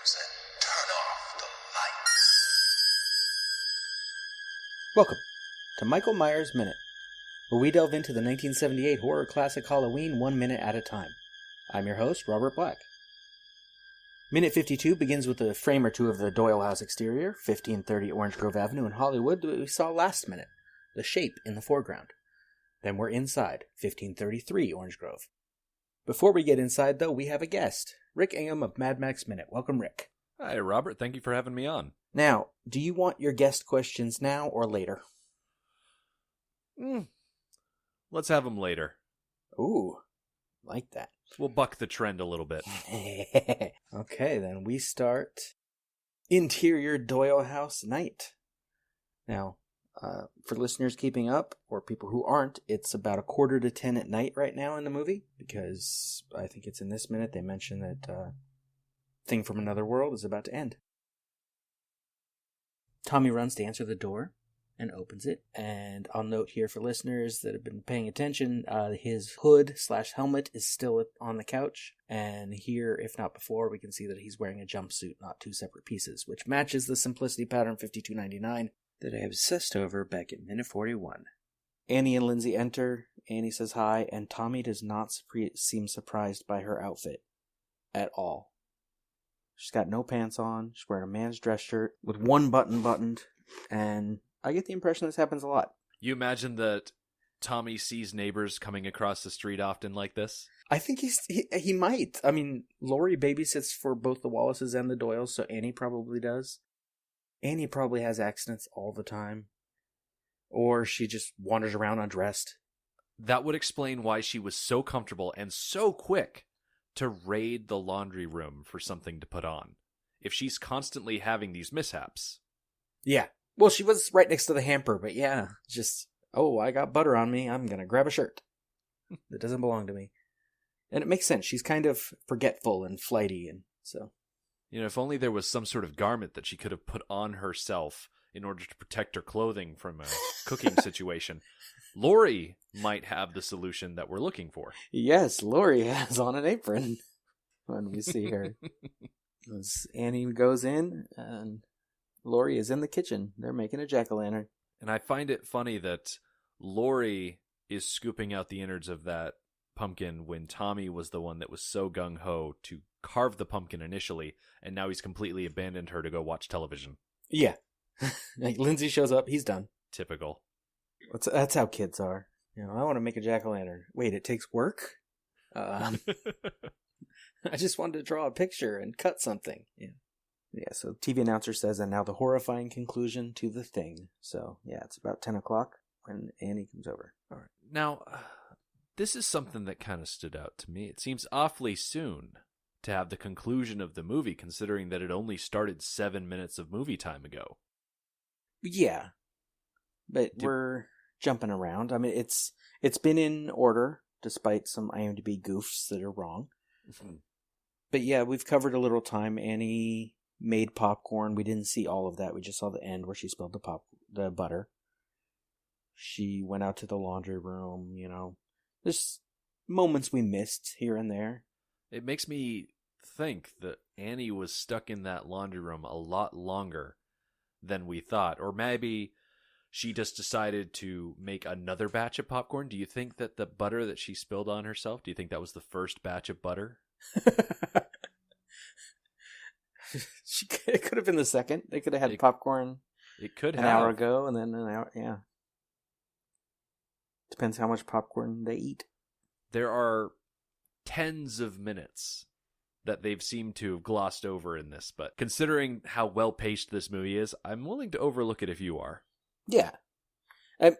rooms and turn off the lights. Welcome to Michael Myers Minute, where we delve into the 1978 horror classic Halloween 1 minute at a time. I'm your host, Robert Black. Minute 52 begins with a frame or two of the Doyle House exterior, 1530 Orange Grove Avenue in Hollywood, that we saw last minute, the shape in the foreground. Then we're inside, 1533 Orange Grove. Before we get inside, though, we have a guest, Rick Ingham of Mad Max Minute. Welcome, Rick. Hi, Robert. Thank you for having me on. Now, do you want your guest questions now or later? Let's have them later. Ooh, like that. We'll buck the trend a little bit. Okay, then we start Interior Doyle House Night. Now, for listeners keeping up, or people who aren't, it's about 9:45 at night right now in the movie, because I think it's in this minute they mention that Thing from Another World is about to end. Tommy runs to answer the door and opens it, and I'll note here for listeners that have been paying attention, his hood/helmet is still on the couch, and here, if not before, we can see that he's wearing a jumpsuit, not two separate pieces, which matches the simplicity pattern 5299 that I obsessed over back at minute 41. Annie and Lindsay enter, Annie says hi, and Tommy does not seem surprised by her outfit at all. She's got no pants on, she's wearing a man's dress shirt with one button buttoned, and I get the impression this happens a lot. You imagine that Tommy sees neighbors coming across the street often like this? I think he might. I mean, Laurie babysits for both the Wallaces and the Doyles, so Annie probably does. Annie probably has accidents all the time. Or she just wanders around undressed. That would explain why she was so comfortable and so quick to raid the laundry room for something to put on. If she's constantly having these mishaps. Yeah. Well, she was right next to the hamper, but yeah, just, oh, I got butter on me, I'm gonna grab a shirt. That doesn't belong to me. And it makes sense. She's kind of forgetful and flighty, and so. You know, if only there was some sort of garment that she could have put on herself in order to protect her clothing from a cooking situation. Laurie might have the solution that we're looking for. Yes, Laurie has on an apron when we see her. As Annie goes in, and Laurie is in the kitchen. They're making a jack-o'-lantern. And I find it funny that Laurie is scooping out the innards of that pumpkin when Tommy was the one that was so gung-ho to carve the pumpkin initially, and now he's completely abandoned her to go watch television. Yeah. Like, Lindsay shows up, he's done. Typical. That's how kids are. You know, I want to make a jack-o'-lantern. Wait, it takes work? I just wanted to draw a picture and cut something. Yeah, so TV announcer says, and now the horrifying conclusion to The Thing. So, yeah, it's about 10 o'clock when Annie comes over. All right. Now, this is something that kind of stood out to me. It seems awfully soon to have the conclusion of the movie, considering that it only started 7 minutes of movie time ago. Yeah, but we're jumping around. I mean, it's been in order, despite some IMDb goofs that are wrong. Mm-hmm. But yeah, we've covered a little time. Annie made popcorn. We didn't see all of that. We just saw the end where she spilled the butter. She went out to the laundry room, you know. There's moments we missed here and there. It makes me think that Annie was stuck in that laundry room a lot longer than we thought. Or maybe she just decided to make another batch of popcorn. Do you think that the butter that she spilled on herself, do you think that was the first batch of butter? It could have been the second. They could have had popcorn an hour ago, and then an hour, yeah. Depends how much popcorn they eat. There are tens of minutes that they've seemed to have glossed over in this, but considering how well-paced this movie is, I'm willing to overlook it if you are. Yeah.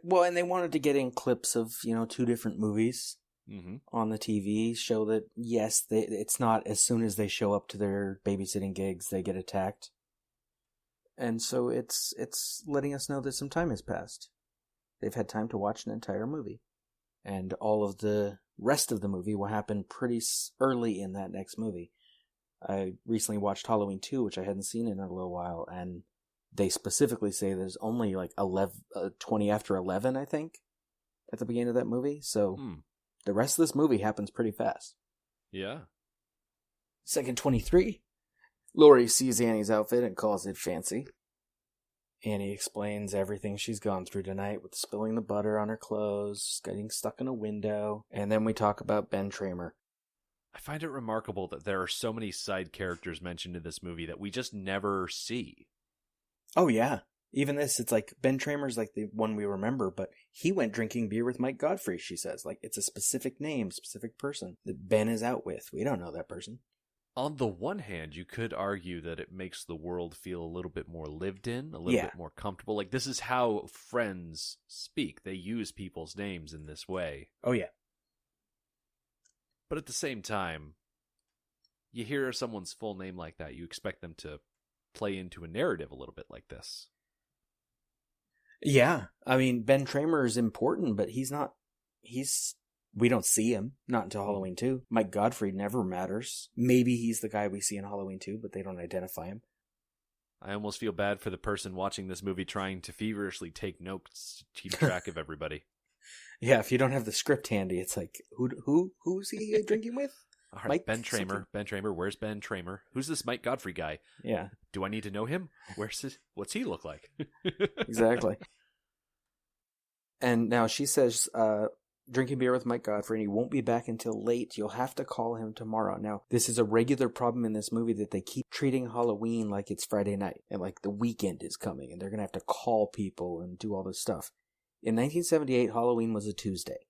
Well, and they wanted to get in clips of, you know, two different movies on the TV, show that, yes, it's not as soon as they show up to their babysitting gigs, they get attacked. And so it's letting us know that some time has passed. They've had time to watch an entire movie. And all of the rest of the movie will happen pretty early in that next movie. I recently watched Halloween 2, which I hadn't seen in a little while, and they specifically say there's only like 20 after 11, I think, at the beginning of that movie. So the rest of this movie happens pretty fast. Yeah. Second 23, Lori sees Annie's outfit and calls it fancy. Annie explains everything she's gone through tonight with spilling the butter on her clothes, getting stuck in a window, and then we talk about Ben Tramer. I find it remarkable that there are so many side characters mentioned in this movie that we just never see. Oh, yeah. Even this, it's like Ben Tramer's like the one we remember, but he went drinking beer with Mike Godfrey, she says. Like, it's a specific name, specific person that Ben is out with. We don't know that person. On the one hand, you could argue that it makes the world feel a little bit more lived in, a little bit more comfortable. Like, this is how friends speak. They use people's names in this way. Oh, yeah. But at the same time, you hear someone's full name like that, you expect them to play into a narrative a little bit like this. Yeah. I mean, Ben Tramer is important, but we don't see him, not until Halloween 2. Mike Godfrey never matters. Maybe he's the guy we see in Halloween 2, but they don't identify him. I almost feel bad for the person watching this movie trying to feverishly take notes to keep track of everybody. Yeah, if you don't have the script handy, it's like, who's he drinking with? All right, Mike Ben Tramer. Ben Tramer, where's Ben Tramer? Who's this Mike Godfrey guy? Yeah. Do I need to know him? What's he look like? Exactly. And now she says, drinking beer with Mike Godfrey, and he won't be back until late. You'll have to call him tomorrow. Now, this is a regular problem in this movie that they keep treating Halloween like it's Friday night, and like the weekend is coming, and they're going to have to call people and do all this stuff. In 1978, Halloween was a Tuesday.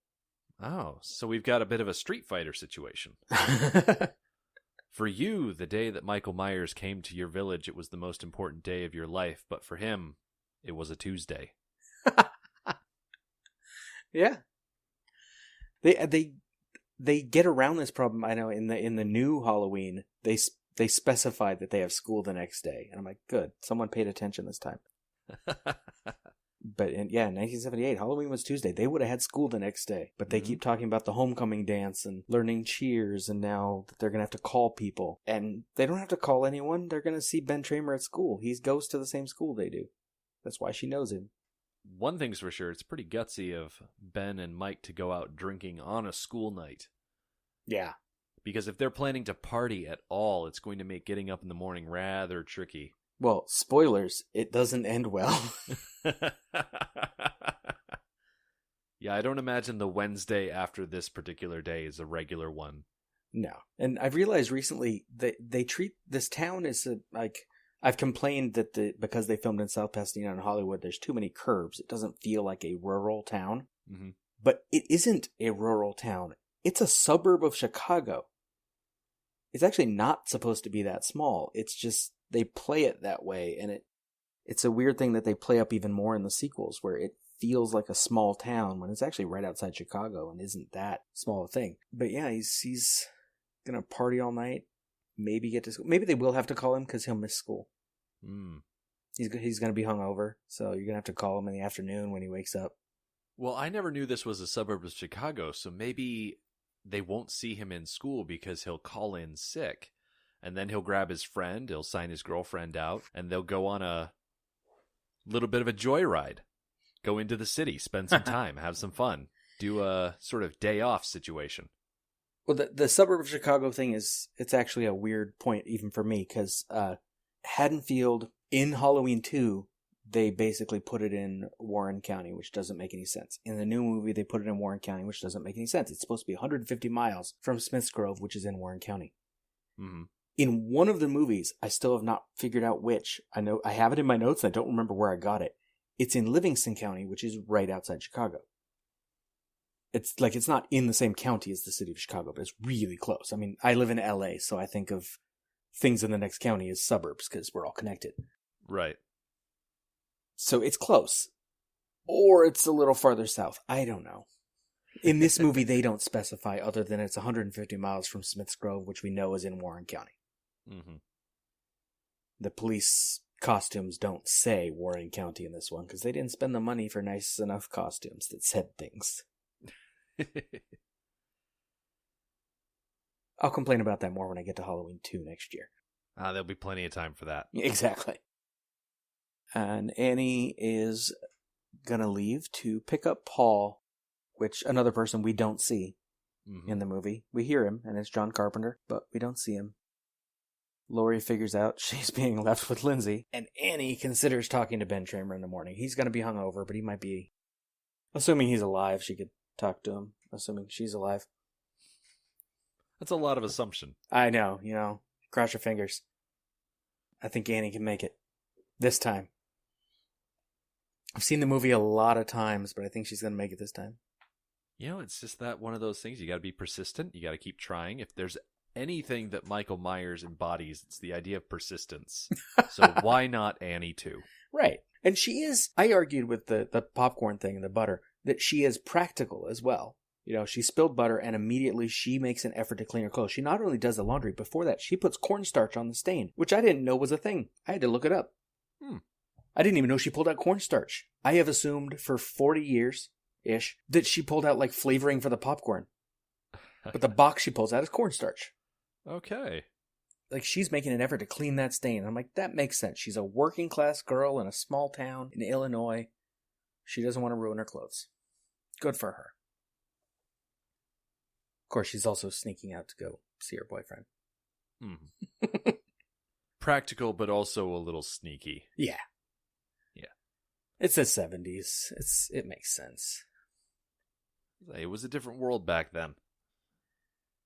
Oh, so we've got a bit of a Street Fighter situation. For you, the day that Michael Myers came to your village, it was the most important day of your life, but for him, it was a Tuesday. Yeah. They get around this problem. I know in the new Halloween, they specify that they have school the next day, and I'm like, good, someone paid attention this time. But in 1978, Halloween was Tuesday. They would have had school the next day, but they keep talking about the homecoming dance and learning cheers, and now they're gonna have to call people, and they don't have to call anyone. They're gonna see Ben Tramer at school. He goes to the same school they do. That's why she knows him. One thing's for sure, it's pretty gutsy of Ben and Mike to go out drinking on a school night. Yeah. Because if they're planning to party at all, it's going to make getting up in the morning rather tricky. Well, spoilers, it doesn't end well. Yeah, I don't imagine the Wednesday after this particular day is a regular one. No. And I've realized recently that they treat this town as I've complained that because they filmed in South Pasadena and Hollywood, there's too many curves. It doesn't feel like a rural town. Mm-hmm. But it isn't a rural town. It's a suburb of Chicago. It's actually not supposed to be that small. It's just they play it that way, and it's a weird thing that they play up even more in the sequels, where it feels like a small town when it's actually right outside Chicago and isn't that small a thing. But yeah, he's gonna party all night. Maybe get to school. Maybe they will have to call him because he'll miss school. He's gonna be hungover, so you're gonna have to call him in the afternoon when he wakes up. Well, I never knew this was a suburb of Chicago, so maybe they won't see him in school because he'll call in sick. And then he'll grab his friend, he'll sign his girlfriend out, and they'll go on a little bit of a joyride. Go into the city, spend some time, have some fun. Do a sort of day off situation. Well, the suburb of Chicago thing it's actually a weird point even for me, because Haddonfield, in Halloween 2, they basically put it in Warren County, which doesn't make any sense. In the new movie, they put it in Warren County, which doesn't make any sense. It's supposed to be 150 miles from Smiths Grove, which is in Warren County. Mm-hmm. In one of the movies, I still have not figured out which. I know I have it in my notes, and I don't remember where I got it. It's in Livingston County, which is right outside Chicago. It's like it's not in the same county as the city of Chicago, but it's really close. I mean, I live in LA, so I think of things in the next county as suburbs because we're all connected. Right. So it's close. Or it's a little farther south. I don't know. In this movie, they don't specify other than it's 150 miles from Smiths Grove, which we know is in Warren County. Mm-hmm. The police costumes don't say Warren County in this one because they didn't spend the money for nice enough costumes that said things. I'll complain about that more when I get to Halloween 2 next year. There'll be plenty of time for that. Exactly. And Annie is gonna leave to pick up Paul, which another person we don't see in the movie. We hear him, and it's John Carpenter, but we don't see him. Lori figures out she's being left with Lindsay, and Annie considers talking to Ben Tramer in the morning. He's going to be hungover, but he might be... Assuming he's alive, she could talk to him. Assuming she's alive. That's a lot of assumption. I know, cross your fingers. I think Annie can make it. This time. I've seen the movie a lot of times, but I think she's going to make it this time. It's just that one of those things. You got to be persistent. You got to keep trying. If there's anything that Michael Myers embodies, it's the idea of persistence. So why not Annie too? Right. And she is, I argued with the popcorn thing and the butter, that she is practical as well. She spilled butter and immediately she makes an effort to clean her clothes. She not only does the laundry, before that, she puts cornstarch on the stain, which I didn't know was a thing. I had to look it up. I didn't even know she pulled out cornstarch. I have assumed for 40 years-ish that she pulled out like flavoring for the popcorn. But the box she pulls out is cornstarch. Okay. Like she's making an effort to clean that stain. I'm like, that makes sense. She's a working class girl in a small town in Illinois. She doesn't want to ruin her clothes. Good for her. Of course, she's also sneaking out to go see her boyfriend. Practical, but also a little sneaky. Yeah. It's the 70s. It makes sense. It was a different world back then.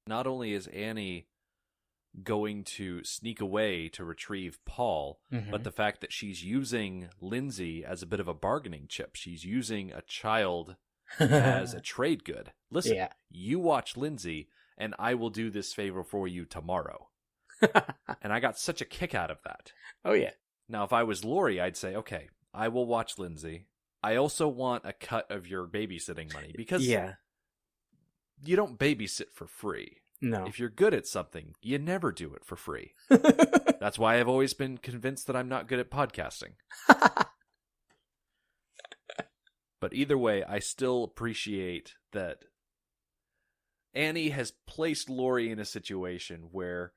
Not only is Annie going to sneak away to retrieve Paul, but the fact that she's using Lindsay as a bit of a bargaining chip. She's using a child as a trade good. Listen, you watch Lindsay, and I will do this favor for you tomorrow. And I got such a kick out of that. Oh, yeah. Now, if I was Lori, I'd say, okay, I will watch Lindsay. I also want a cut of your babysitting money because you don't babysit for free. No. If you're good at something, you never do it for free. That's why I've always been convinced that I'm not good at podcasting. But either way, I still appreciate that Annie has placed Lori in a situation where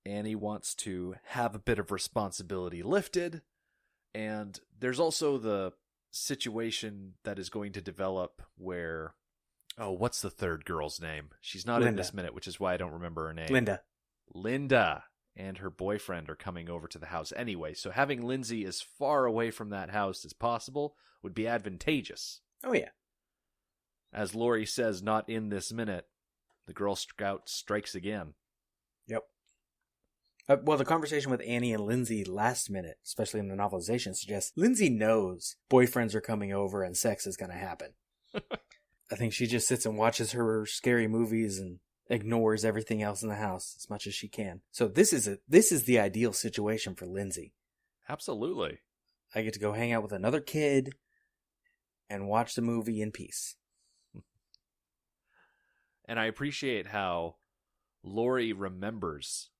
Annie wants to have a bit of responsibility lifted. And there's also the situation that is going to develop where... Oh, what's the third girl's name? She's not in this minute, which is why I don't remember her name. Linda and her boyfriend are coming over to the house anyway, so having Lindsay as far away from that house as possible would be advantageous. Oh, yeah. As Lori says, not in this minute, the Girl Scout strikes again. Yep. Well, the conversation with Annie and Lindsay last minute, especially in the novelization, suggests Lindsay knows boyfriends are coming over and sex is going to happen. I think she just sits and watches her scary movies and ignores everything else in the house as much as she can. So this is the ideal situation for Lindsay. Absolutely. I get to go hang out with another kid and watch the movie in peace. And I appreciate how Lori remembers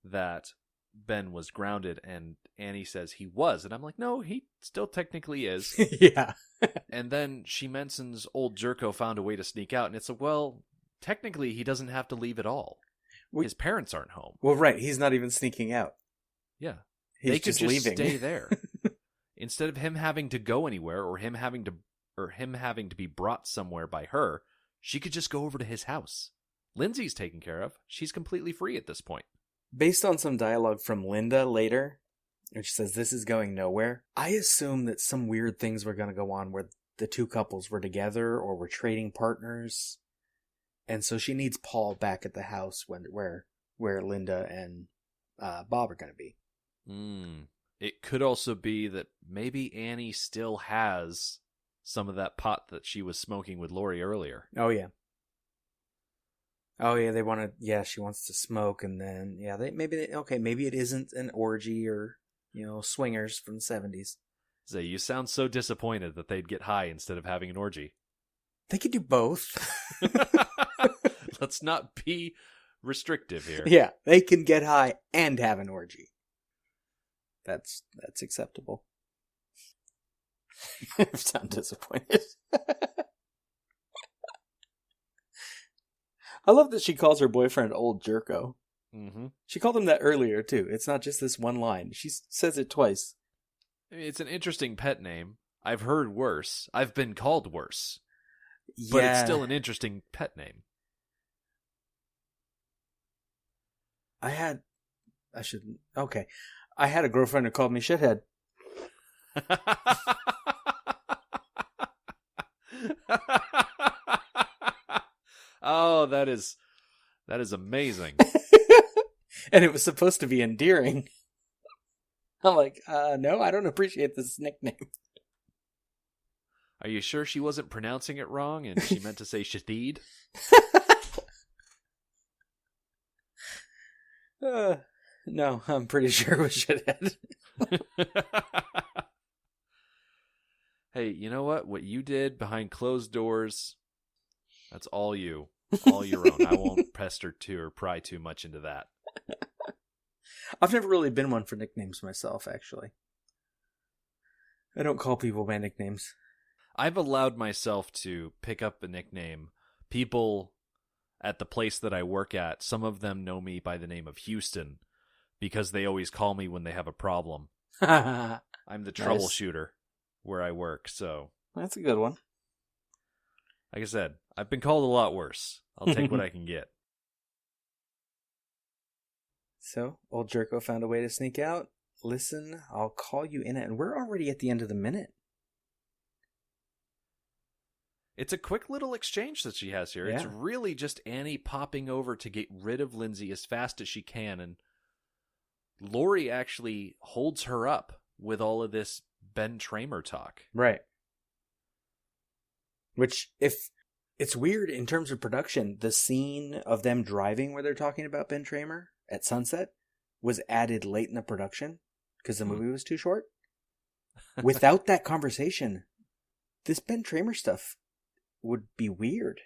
that Ben was grounded, and Annie says he was. And I'm like, no, he still technically is. Yeah. And then she mentions old Jerko found a way to sneak out. And it's like, well, technically he doesn't have to leave at all. His parents aren't home. Well, right. He's not even sneaking out. Yeah. He's they could just leaving. Stay there. Instead of him having to go anywhere or him having to be brought somewhere by her, she could just go over to his house. Lindsay's taken care of. She's completely free at this point. Based on some dialogue from Linda later, which says this is going nowhere, I assume that some weird things were going to go on where the two couples were together or were trading partners. And so she needs Paul back at the house where Linda and Bob are going to be. It could also be that maybe Annie still has some of that pot that she was smoking with Lori earlier. Oh, yeah. Oh, yeah, she wants to smoke, and then, maybe it isn't an orgy or, swingers from the 70s. So you sound so disappointed that they'd get high instead of having an orgy. They could do both. Let's not be restrictive here. Yeah, they can get high and have an orgy. That's acceptable. I sound disappointed. I love that she calls her boyfriend Old Jerko. Mm-hmm. She called him that earlier, too. It's not just this one line. She says it twice. It's an interesting pet name. I've heard worse. I've been called worse. Yeah. But it's still an interesting pet name. I had I shouldn't. Okay. I had a girlfriend who called me shithead. Oh, that is amazing. And it was supposed to be endearing. I'm like, no, I don't appreciate this nickname. Are you sure she wasn't pronouncing it wrong and she meant to say Shadid? No, I'm pretty sure it was shithead. Hey, you know what? What you did behind closed doors, that's all you. All your own. I won't pester or pry too much into that. I've never really been one for nicknames myself, actually. I don't call people by nicknames. I've allowed myself to pick up a nickname. People at the place that I work at, some of them know me by the name of Houston because they always call me when they have a problem. I'm the troubleshooter where I work, so... That's a good one. Like I said, I've been called a lot worse. I'll take what I can get. So, old Jerko found a way to sneak out. Listen, I'll call you in it. And we're already at the end of the minute. It's a quick little exchange that she has here. Yeah. It's really just Annie popping over to get rid of Lindsay as fast as she can. And Lori actually holds her up with all of this Ben Tramer talk. Right. Which, if it's weird in terms of production, the scene of them driving where they're talking about Ben Tramer at sunset was added late in the production because the movie was too short. Without that conversation, this Ben Tramer stuff would be weird.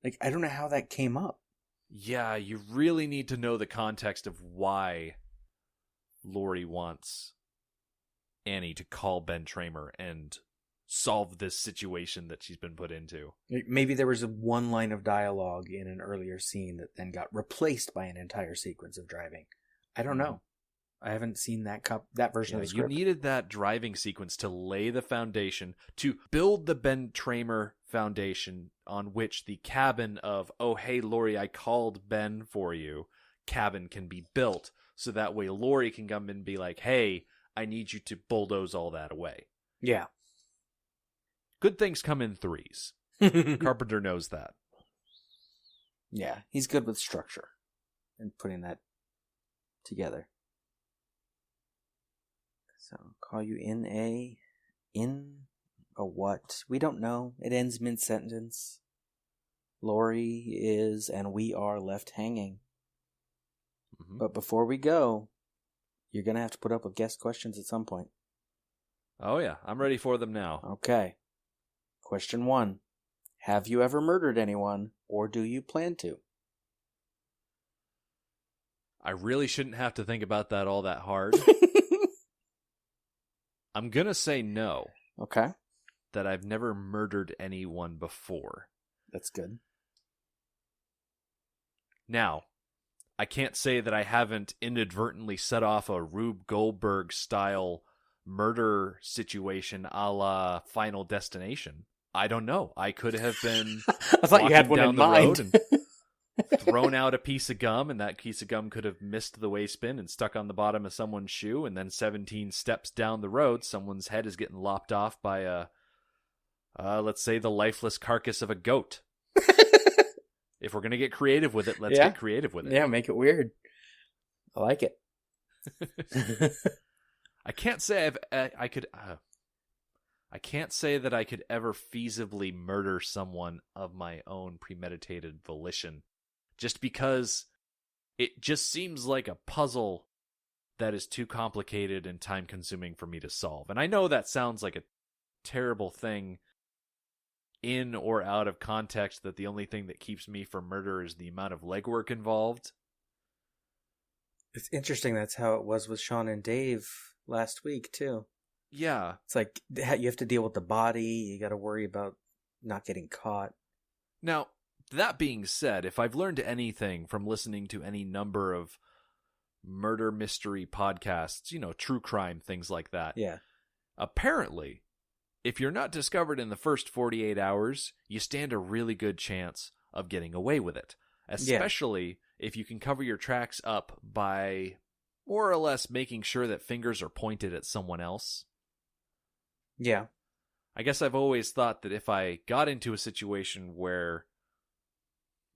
Like, I don't know how that came up. Yeah, you really need to know the context of why Lori wants Annie to call Ben Tramer and solve this situation that she's been put into. Maybe there was one line of dialogue in an earlier scene that then got replaced by an entire sequence of driving. I don't know. I haven't seen that version of the script. You needed that driving sequence to lay the foundation, to build the Ben Tramer foundation on which the cabin of, oh, hey, Lori, I called Ben for you, cabin can be built. So that way Lori can come in and be like, hey, I need you to bulldoze all that away. Yeah. Good things come in threes. Carpenter knows that. Yeah, he's good with structure and putting that together. So, call you in a what? We don't know. It ends mid-sentence. Lori is and we are left hanging. Mm-hmm. But before we go, you're going to have to put up with guest questions at some point. Oh yeah, I'm ready for them now. Okay. Question 1. Have you ever murdered anyone, or do you plan to? I really shouldn't have to think about that all that hard. I'm going to say no. Okay. That I've never murdered anyone before. That's good. Now, I can't say that I haven't inadvertently set off a Rube Goldberg-style murder situation a la Final Destination. I don't know. I could have been I thought you had one in mind. And thrown out a piece of gum, and that piece of gum could have missed the waistband and stuck on the bottom of someone's shoe, and then 17 steps down the road, someone's head is getting lopped off by let's say the lifeless carcass of a goat. If we're going to get creative with it, let's get creative with it. Yeah, make it weird. I like it. I can't say I can't say that I could ever feasibly murder someone of my own premeditated volition, just because it just seems like a puzzle that is too complicated and time-consuming for me to solve. And I know that sounds like a terrible thing in or out of context, that the only thing that keeps me from murder is the amount of legwork involved. It's interesting that's how it was with Sean and Dave last week, too. Yeah. It's like you have to deal with the body. You got to worry about not getting caught. Now, that being said, if I've learned anything from listening to any number of murder mystery podcasts, true crime, things like that. Yeah. Apparently, if you're not discovered in the first 48 hours, you stand a really good chance of getting away with it. Especially if you can cover your tracks up by more or less making sure that fingers are pointed at someone else. Yeah. I guess I've always thought that if I got into a situation where,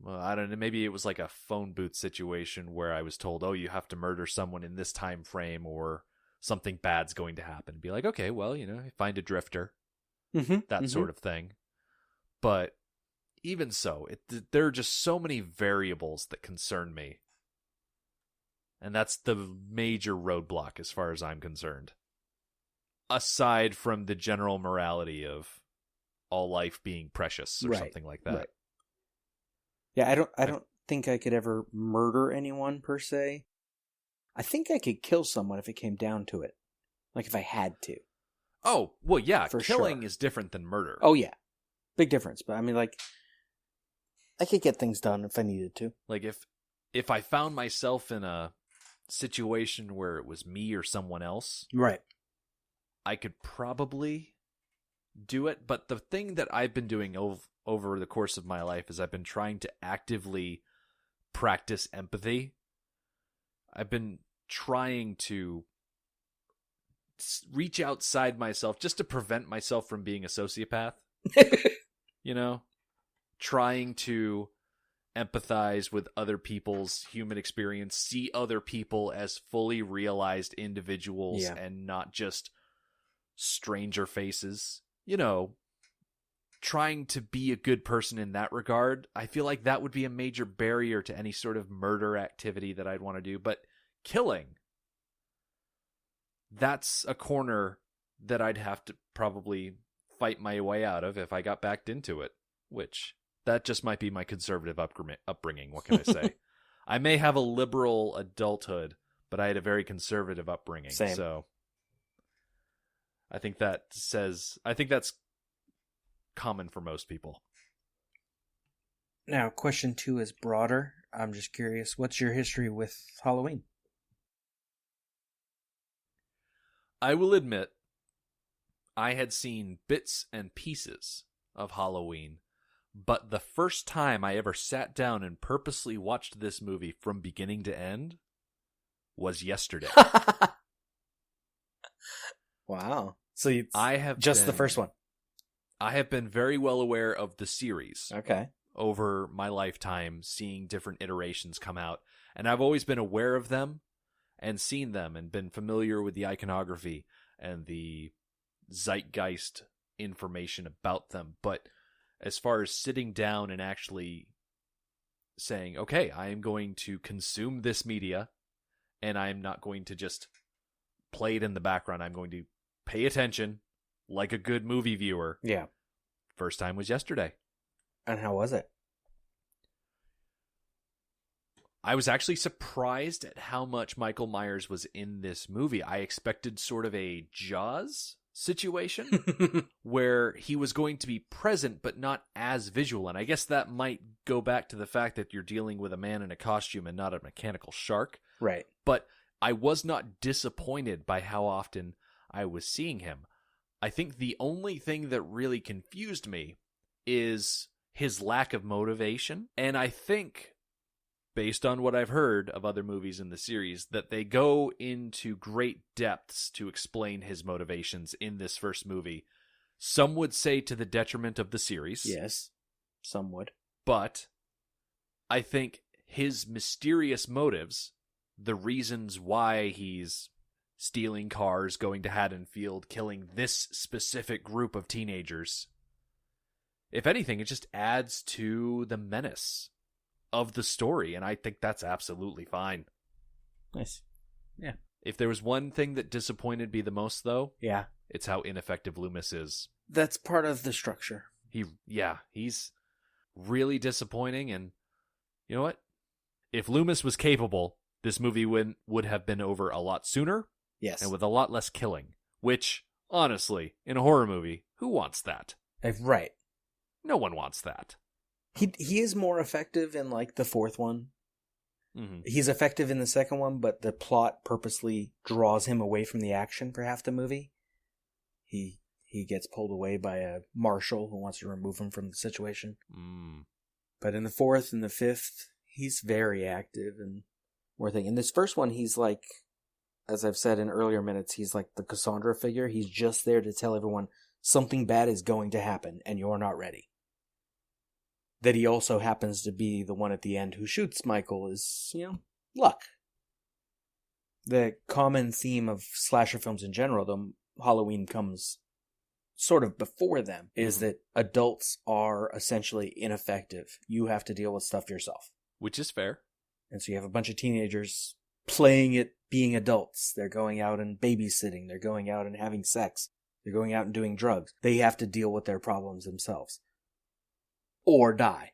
well, I don't know, maybe it was like a phone booth situation where I was told, oh, you have to murder someone in this time frame or something bad's going to happen. Be like, okay, well, find a drifter, that sort of thing. But even so, there are just so many variables that concern me. And that's the major roadblock as far as I'm concerned. Aside from the general morality of all life being precious or something like that. Right. Yeah, I don't think I could ever murder anyone per se. I think I could kill someone if it came down to it. Like if I had to. Oh, well, yeah, For killing sure. is different than murder. Oh, yeah. Big difference. But I mean, like, I could get things done if I needed to. Like if I found myself in a situation where it was me or someone else, right, I could probably do it. But the thing that I've been doing over the course of my life is I've been trying to actively practice empathy. I've been trying to reach outside myself just to prevent myself from being a sociopath. Trying to empathize with other people's human experience, see other people as fully realized individuals and not just stranger faces. Trying to be a good person in that regard. I feel like that would be a major barrier to any sort of murder activity that I'd want to do. But killing, that's a corner that I'd have to probably fight my way out of if I got backed into it, which that just might be my conservative upbringing. What can I say? I may have a liberal adulthood, but I had a very conservative upbringing. Same. So I think that's common for most people. Now, question 2 is broader. I'm just curious, what's your history with Halloween? I will admit, I had seen bits and pieces of Halloween, but the first time I ever sat down and purposely watched this movie from beginning to end was yesterday. Wow. So I have just the first one. I have been very well aware of the series. Okay. Over my lifetime, seeing different iterations come out. And I've always been aware of them and seen them and been familiar with the iconography and the zeitgeist information about them. But as far as sitting down and actually saying, okay, I am going to consume this media and I'm not going to just play it in the background. I'm going to pay attention like a good movie viewer. Yeah. First time was yesterday. And how was it? I was actually surprised at how much Michael Myers was in this movie. I expected sort of a Jaws situation where he was going to be present but not as visual. And I guess that might go back to the fact that you're dealing with a man in a costume and not a mechanical shark. Right. But I was not disappointed by how often I was seeing him. I think the only thing that really confused me is his lack of motivation. And I think, based on what I've heard of other movies in the series, that they go into great depths to explain his motivations in this first movie. Some would say to the detriment of the series. Yes, some would. But I think his mysterious motives, the reasons why he's stealing cars, going to Haddonfield, killing this specific group of teenagers, if anything, it just adds to the menace of the story, and I think that's absolutely fine. Nice. Yeah. If there was one thing that disappointed me the most, though, yeah, it's how ineffective Loomis is. That's part of the structure. He's really disappointing, and you know what? If Loomis was capable, this movie would have been over a lot sooner. Yes. And with a lot less killing, which, honestly, in a horror movie, who wants that? Right. No one wants that. He is more effective in, like, the fourth one. Mm-hmm. He's effective in the second one, but the plot purposely draws him away from the action for half the movie. He gets pulled away by a marshal who wants to remove him from the situation. Mm. But in the fourth and the fifth, he's very active and more thing. In this first one, he's like as I've said in earlier minutes, he's like the Cassandra figure. He's just there to tell everyone something bad is going to happen and you're not ready. That he also happens to be the one at the end who shoots Michael is, luck. The common theme of slasher films in general, though Halloween comes sort of before them, is that adults are essentially ineffective. You have to deal with stuff yourself. Which is fair. And so you have a bunch of teenagers playing it being adults. They're going out and babysitting. They're going out and having sex. They're going out and doing drugs. They have to deal with their problems themselves. Or die.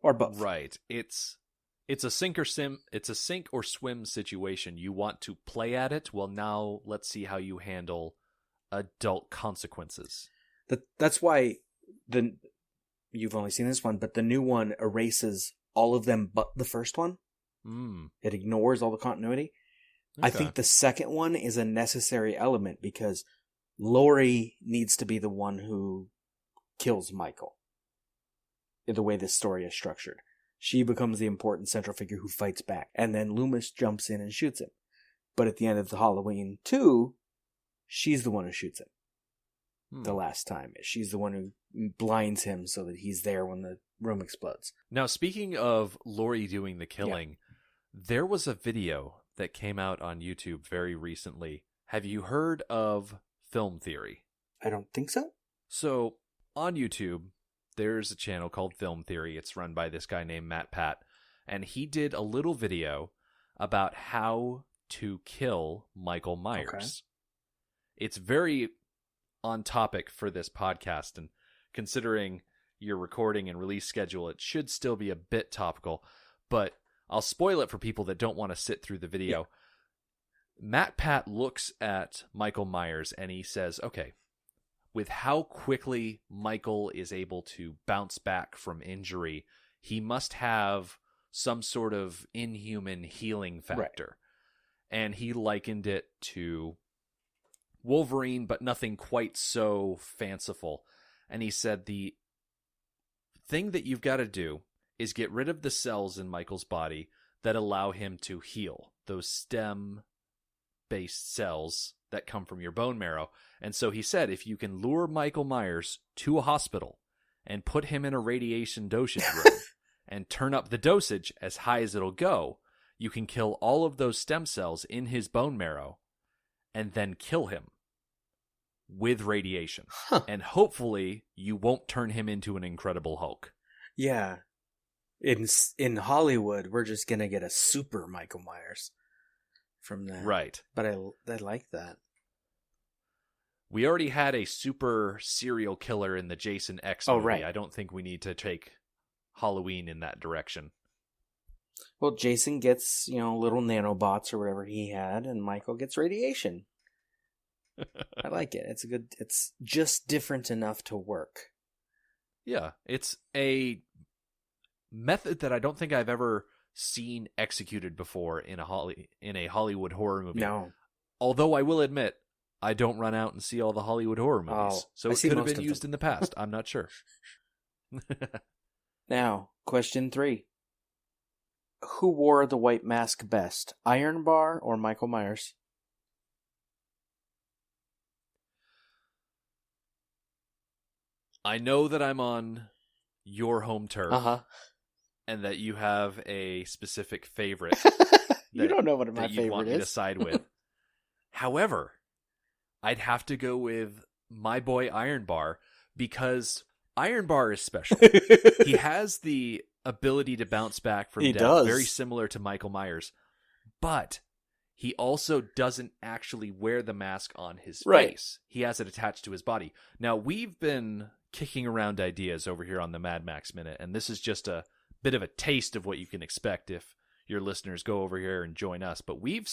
Or both. Right. It's a sink or swim situation. You want to play at it. Well, now let's see how you handle adult consequences. That's why you've only seen this one, but the new one erases all of them but the first one. It ignores all the continuity. Okay. I think the second one is a necessary element because Laurie needs to be the one who kills Michael. In the way this story is structured. She becomes the important central figure who fights back. And then Loomis jumps in and shoots him. But at the end of the Halloween 2, she's the one who shoots him. The last time. She's the one who blinds him so that he's there when the room explodes. Now, speaking of Laurie doing the killing, there was a video that came out on YouTube very recently. Have you heard of film theory? I don't think so. So, on YouTube, there's a channel called Film Theory. It's run by this guy named Matt Pat. And he did a little video about how to kill Michael Myers. Okay. It's very on topic for this podcast. And considering your recording and release schedule, it should still be a bit topical. But I'll spoil it for people that don't want to sit through the video. Yeah. Matt Pat looks at Michael Myers and he says, okay, with how quickly Michael is able to bounce back from injury, he must have some sort of inhuman healing factor. Right. And he likened it to Wolverine, but nothing quite so fanciful. And he said the thing that you've got to do is get rid of the cells in Michael's body that allow him to heal, those stem-based cells that come from your bone marrow. And so he said, if you can lure Michael Myers to a hospital and put him in a radiation dosage room and turn up the dosage as high as it'll go, you can kill all of those stem cells in his bone marrow and then kill him with radiation. Huh. And hopefully you won't turn him into an Incredible Hulk. Yeah. In Hollywood, we're just going to get a super Michael Myers from that. Right. But I like that. We already had a super serial killer in the Jason X movie. Right. I don't think we need to take Halloween in that direction. Well, Jason gets, little nanobots or whatever he had, and Michael gets radiation. I like it. It's just different enough to work. Yeah, it's a method that I don't think I've ever seen executed before in a Hollywood horror movie. No. Although I will admit, I don't run out and see all the Hollywood horror movies. So it could have been used in the past. I'm not sure. Now, question 3. Who wore the white mask best? Iron Bar or Michael Myers? I know that I'm on your home turf. Uh-huh. And that you have a specific favorite. You don't know what my favorite is. You want me to side with. However, I'd have to go with my boy Iron Bar because Iron Bar is special. He has the ability to bounce back from death, very similar to Michael Myers. But he also doesn't actually wear the mask on his face. He has it attached to his body. Now, we've been kicking around ideas over here on the Mad Max Minute, and this is just a bit of a taste of what you can expect if your listeners go over here and join us. But we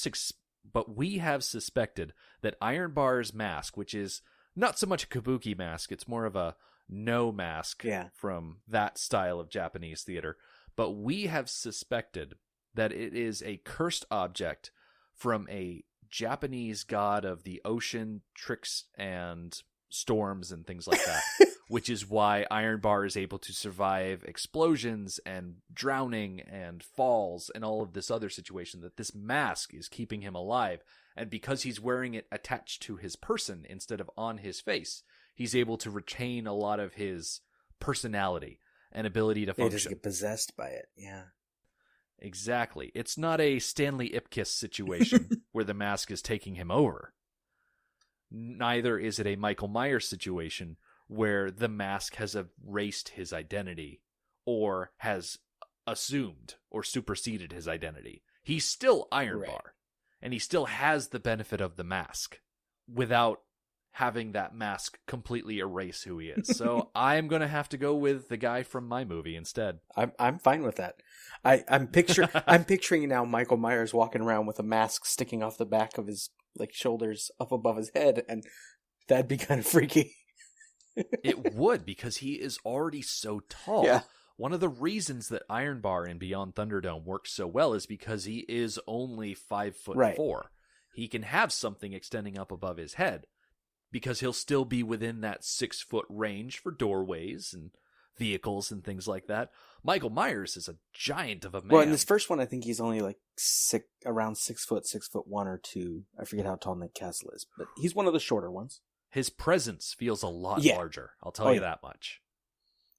have suspected that Iron Bar's mask, which is not so much a kabuki mask, it's more of a no mask from that style of Japanese theater. But we have suspected that it is a cursed object from a Japanese god of the ocean, tricks, and storms and things like that, which is why Ironbar is able to survive explosions and drowning and falls and all of this other situation, that this mask is keeping him alive. And because he's wearing it attached to his person instead of on his face, he's able to retain a lot of his personality and ability to function. He doesn't get possessed by it, yeah. Exactly. It's not a Stanley Ipkiss situation where the mask is taking him over. Neither is it a Michael Myers situation where the mask has erased his identity or has assumed or superseded his identity. He's still Ironbar, right, and he still has the benefit of the mask without having that mask completely erase who he is. So I'm going to have to go with the guy from my movie instead. I'm fine with that. I'm picturing now Michael Myers walking around with a mask sticking off the back of his shoulders up above his head, and that'd be kind of freaky. It would, because he is already so tall. Yeah. One of the reasons that Ironbar in Beyond Thunderdome works so well is because he is only 5'4". Right. He can have something extending up above his head, because he'll still be within that 6-foot range for doorways and vehicles and things like that. Michael Myers is a giant of a man. Well, in this first one, I think he's only around 6 foot, 6'1" or 2. I forget how tall Nick Castle is, but he's one of the shorter ones. His presence feels a lot larger. I'll tell you that much.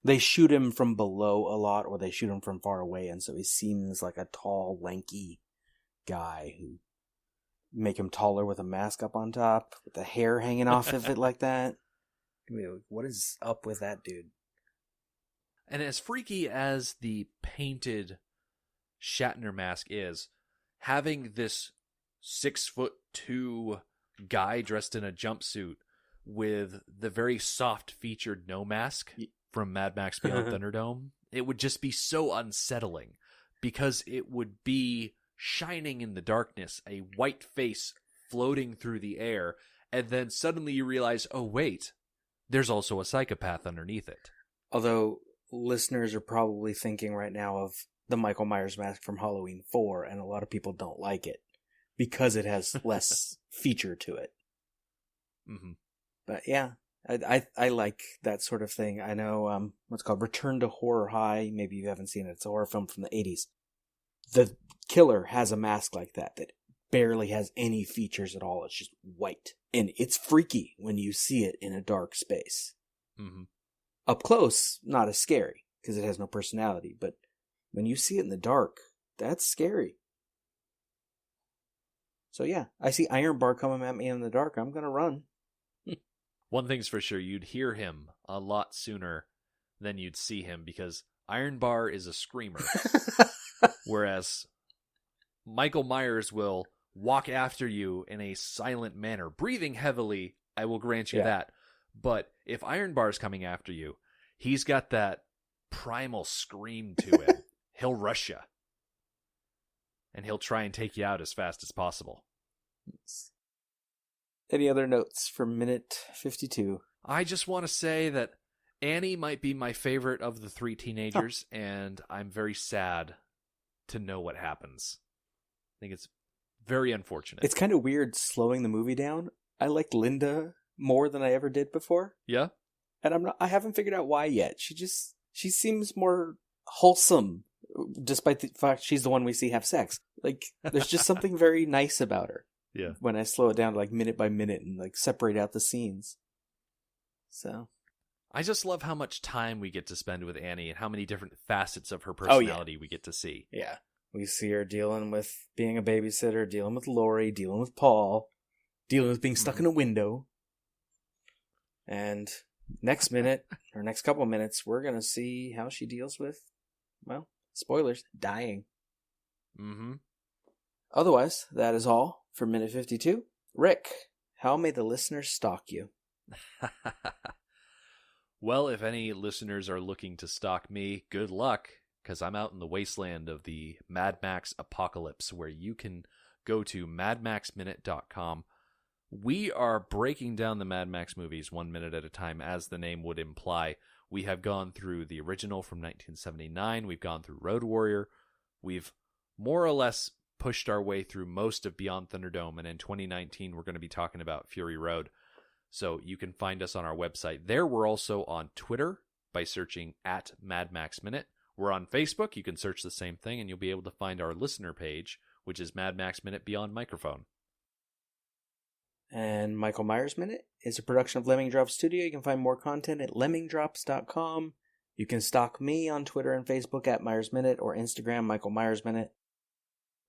They shoot him from below a lot, or they shoot him from far away, and so he seems like a tall, lanky guy who make him taller with a mask up on top, with the hair hanging off of it like that. I mean, what is up with that dude? And as freaky as the painted Shatner mask is, having this 6'2" guy dressed in a jumpsuit with the very soft-featured no mask from Mad Max Beyond Thunderdome, it would just be so unsettling, because it would be shining in the darkness, a white face floating through the air, and then suddenly you realize, oh wait, there's also a psychopath underneath it. Although listeners are probably thinking right now of the Michael Myers mask from Halloween 4, and a lot of people don't like it because it has less feature to it. Mm-hmm. But yeah, I like that sort of thing. I know what's called Return to Horror High. Maybe you haven't seen it. It's a horror film from the 80s. The killer has a mask like that barely has any features at all. It's just white. And it's freaky when you see it in a dark space. Mm-hmm. Up close, not as scary, because it has no personality. But when you see it in the dark, that's scary. So yeah, I see Ironbar coming at me in the dark. I'm going to run. One thing's for sure, you'd hear him a lot sooner than you'd see him, because Ironbar is a screamer. Whereas Michael Myers will walk after you in a silent manner, breathing heavily, I will grant you that. But if Ironbar's coming after you, he's got that primal scream to him. He'll rush you. And he'll try and take you out as fast as possible. Any other notes from minute 52? I just want to say that Annie might be my favorite of the three teenagers, and I'm very sad to know what happens. I think it's very unfortunate. It's kind of weird slowing the movie down. I like Linda more than I ever did before. Yeah? And I haven't figured out why yet. She seems more wholesome, despite the fact she's the one we see have sex. There's just something very nice about her. Yeah. When I slow it down minute by minute and separate out the scenes. So I just love how much time we get to spend with Annie and how many different facets of her personality we get to see. Yeah. We see her dealing with being a babysitter, dealing with Lori, dealing with Paul, dealing with being stuck in a window. And next minute, or next couple minutes, we're going to see how she deals with, well, spoilers, dying. Mm-hmm. Otherwise, that is all for minute 52. Rick, how may the listeners stalk you? Well, if any listeners are looking to stalk me, good luck, because I'm out in the wasteland of the Mad Max apocalypse, where you can go to madmaxminute.com. We are breaking down the Mad Max movies 1 minute at a time, as the name would imply. We have gone through the original from 1979. We've gone through Road Warrior. We've more or less pushed our way through most of Beyond Thunderdome, and in 2019 we're going to be talking about Fury Road. So you can find us on our website there. We're also on Twitter by searching @MadMaxMinute. We're on Facebook. You can search the same thing, and you'll be able to find our listener page, which is Mad Max Minute Beyond Microphone. And Michael Myers Minute is a production of Lemming Drop Studio. You can find more content at lemmingdrops.com. You can stalk me on Twitter and Facebook at Myers Minute or Instagram Michael Myers Minute.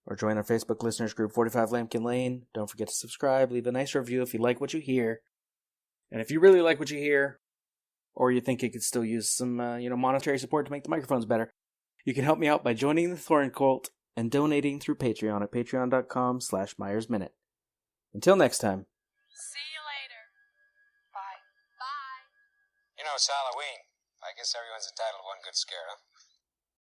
Or join our Facebook listeners group 45 Lambkin Lane. Don't forget to subscribe. Leave a nice review if you like what you hear. And if you really like what you hear, or you think you could still use some monetary support to make the microphones better, you can help me out by joining the Thorn Cult and donating through Patreon at patreon.com/MyersMinute. Until next time. See you later. Bye. Bye. You know, it's Halloween. I guess everyone's entitled to one good scare, huh?